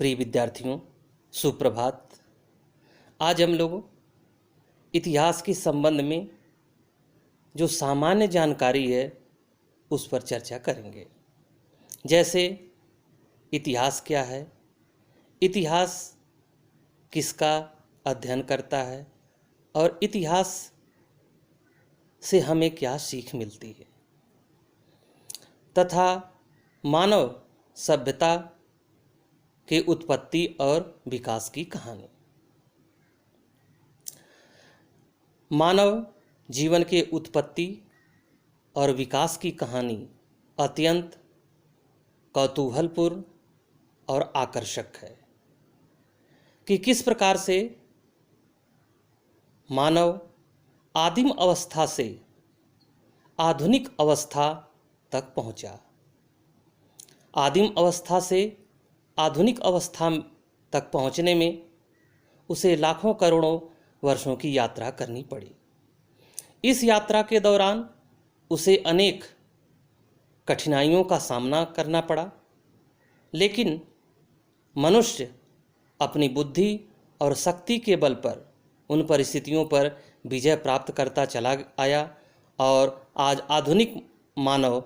प्रिय विद्यार्थियों, सुप्रभात। आज हम लोग इतिहास के संबंध में जो सामान्य जानकारी है उस पर चर्चा करेंगे। जैसे इतिहास क्या है, इतिहास किसका अध्ययन करता है और इतिहास से हमें क्या सीख मिलती है, तथा मानव सभ्यता के उत्पत्ति और विकास की कहानी। मानव जीवन के उत्पत्ति और विकास की कहानी अत्यंत कौतूहलपूर्ण और आकर्षक है कि किस प्रकार से मानव आदिम अवस्था से आधुनिक अवस्था तक पहुंचा। आदिम अवस्था से आधुनिक अवस्था तक पहुंचने में उसे लाखों करोड़ों वर्षों की यात्रा करनी पड़ी। इस यात्रा के दौरान उसे अनेक कठिनाइयों का सामना करना पड़ा, लेकिन मनुष्य अपनी बुद्धि और शक्ति के बल पर उन परिस्थितियों पर विजय प्राप्त करता चला आया और आज आधुनिक मानव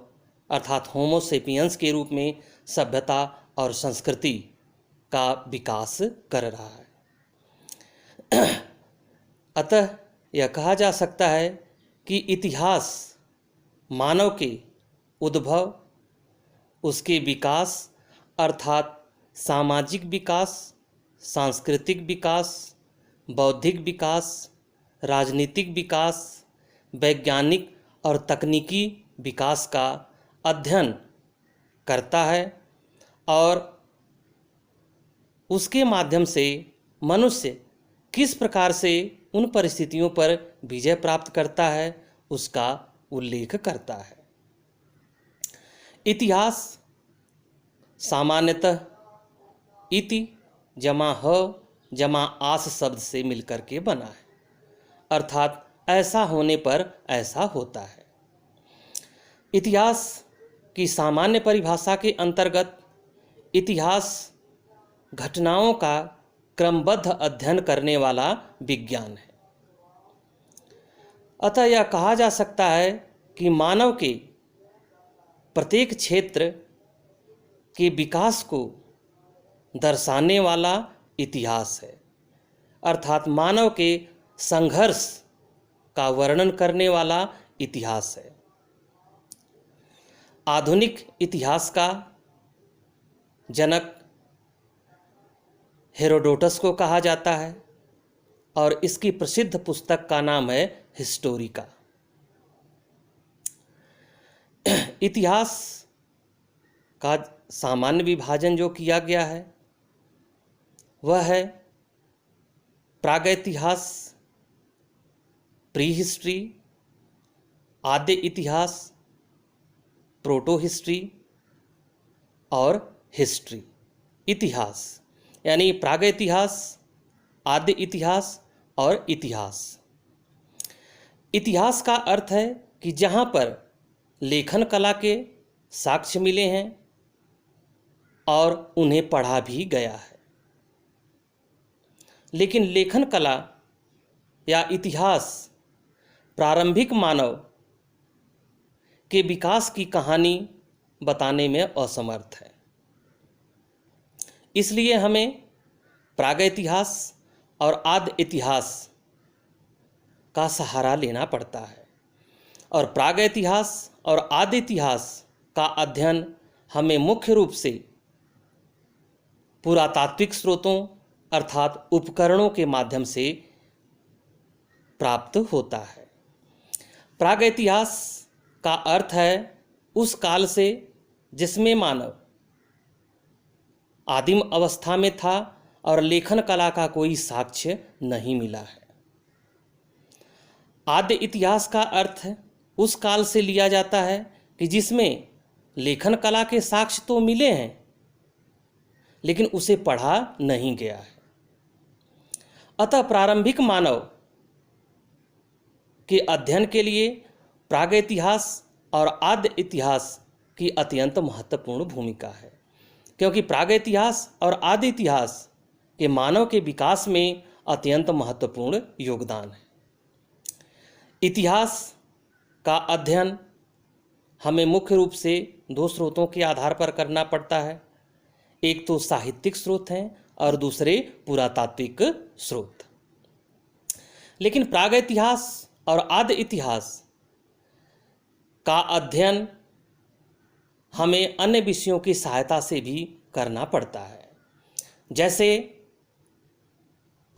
अर्थात होमो सेपियंस के रूप में सभ्यता और संस्कृति का विकास कर रहा है। अतः यह कहा जा सकता है कि इतिहास मानव के उद्भव, उसके विकास अर्थात सामाजिक विकास, सांस्कृतिक विकास, बौद्धिक विकास, राजनीतिक विकास, वैज्ञानिक और तकनीकी विकास का अध्ययन करता है और उसके माध्यम से मनुष्य किस प्रकार से उन परिस्थितियों पर विजय प्राप्त करता है उसका उल्लेख करता है। इतिहास सामान्यतः इति जमा ह जमा आस शब्द से मिलकर के बना है, अर्थात ऐसा होने पर ऐसा होता है। इतिहास की सामान्य परिभाषा के अंतर्गत इतिहास घटनाओं का क्रमबद्ध अध्ययन करने वाला विज्ञान है। अतः यह कहा जा सकता है कि मानव के प्रत्येक क्षेत्र के विकास को दर्शाने वाला इतिहास है, अर्थात मानव के संघर्ष का वर्णन करने वाला इतिहास है। आधुनिक इतिहास का जनक हेरोडोटस को कहा जाता है और इसकी प्रसिद्ध पुस्तक का नाम है हिस्टोरिका। इतिहास का सामान्य विभाजन जो किया गया है वह है प्रागैतिहास, प्री हिस्ट्री, आद्य इतिहास, प्रोटो हिस्ट्री और हिस्ट्री। इतिहास यानी प्रागैतिहास, आद्य इतिहास और इतिहास। इतिहास का अर्थ है कि जहाँ पर लेखन कला के साक्ष्य मिले हैं और उन्हें पढ़ा भी गया है। लेकिन लेखन कला या इतिहास प्रारंभिक मानव के विकास की कहानी बताने में असमर्थ है। इसलिए हमें प्रागैतिहास और आद्य इतिहास का सहारा लेना पड़ता है और प्रागैतिहास और आद्य इतिहास का अध्ययन हमें मुख्य रूप से पुरातात्विक स्रोतों अर्थात उपकरणों के माध्यम से प्राप्त होता है। प्रागैतिहास का अर्थ है उस काल से जिसमें मानव आदिम अवस्था में था और लेखन कला का कोई साक्ष्य नहीं मिला है। आद्य इतिहास का अर्थ उस काल से लिया जाता है कि जिसमें लेखन कला के साक्ष्य तो मिले हैं लेकिन उसे पढ़ा नहीं गया है। अतः प्रारंभिक मानव के अध्ययन के लिए प्रागैतिहास और आद्य इतिहास की अत्यंत महत्वपूर्ण भूमिका है। क्योंकि प्रागैतिहास और आदि इतिहास के मानव के विकास में अत्यंत महत्वपूर्ण योगदान है। इतिहास का अध्ययन हमें मुख्य रूप से दो स्रोतों के आधार पर करना पड़ता है। एक तो साहित्यिक स्रोत हैं और दूसरे पुरातात्विक स्रोत। लेकिन प्रागैतिहास और आदि इतिहास का अध्ययन हमें अन्य विषयों की सहायता से भी करना पड़ता है, जैसे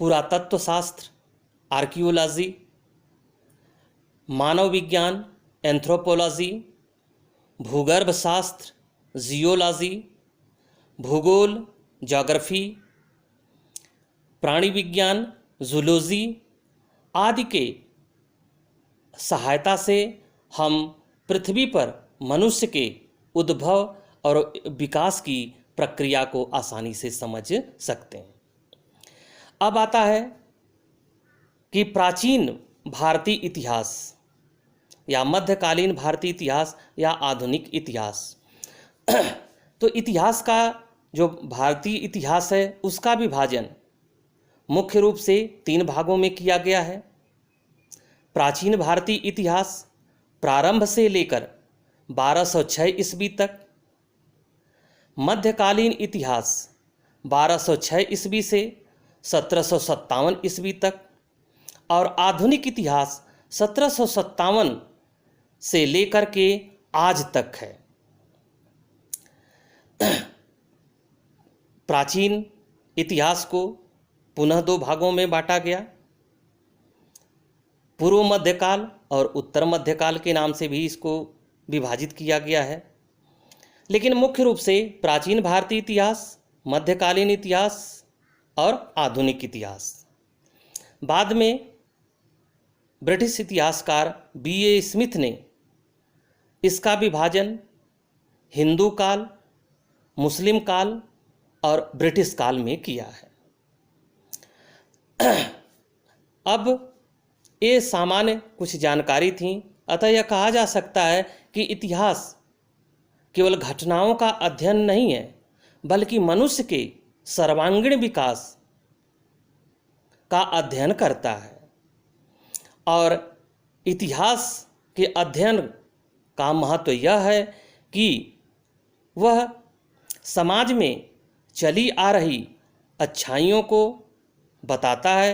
पुरातत्व शास्त्र, आर्कियोलॉजी, मानव विज्ञान, एंथ्रोपोलॉजी, भूगर्भ शास्त्र, जियोलॉजी, भूगोल, ज्योग्राफी, प्राणी विज्ञान, जूलॉजी आदि के सहायता से हम पृथ्वी पर मनुष्य के उद्भव और विकास की प्रक्रिया को आसानी से समझ सकते हैं। अब आता है कि प्राचीन भारतीय इतिहास या मध्यकालीन भारतीय इतिहास या आधुनिक इतिहास। तो इतिहास का जो भारतीय इतिहास है उसका विभाजन मुख्य रूप से 3 भागों में किया गया है। प्राचीन भारतीय इतिहास प्रारंभ से लेकर 1206 ईस्वी तक, मध्यकालीन इतिहास 1206 ईस्वी से 1757 ईस्वी तक और आधुनिक इतिहास 1757 से लेकर के आज तक है। प्राचीन इतिहास को पुनः 2 भागों में बांटा गया, पूर्व मध्यकाल और उत्तर मध्यकाल के नाम से भी इसको विभाजित किया गया है। लेकिन मुख्य रूप से प्राचीन भारतीय इतिहास, मध्यकालीन इतिहास और आधुनिक इतिहास। बाद में ब्रिटिश इतिहासकार B.A. स्मिथ ने इसका विभाजन हिंदू काल, मुस्लिम काल और ब्रिटिश काल में किया है। अब ये सामान्य कुछ जानकारी थी, अतः यह कहा जा सकता है कि इतिहास केवल घटनाओं का अध्ययन नहीं है, बल्कि मनुष्य के सर्वांगीण विकास का अध्ययन करता है। और इतिहास के अध्ययन का महत्व यह है कि वह समाज में चली आ रही अच्छाइयों को बताता है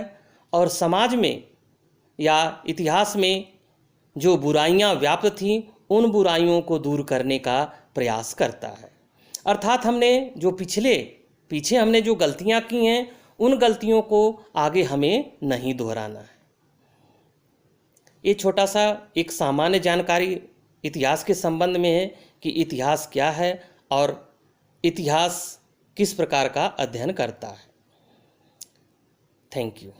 और समाज में या इतिहास में जो बुराइयां व्याप्त थीं उन बुराइयों को दूर करने का प्रयास करता है। अर्थात हमने जो पीछे हमने जो गलतियां की हैं उन गलतियों को आगे हमें नहीं दोहराना है। ये छोटा सा एक सामान्य जानकारी इतिहास के संबंध में है कि इतिहास क्या है और इतिहास किस प्रकार का अध्ययन करता है। Thank you.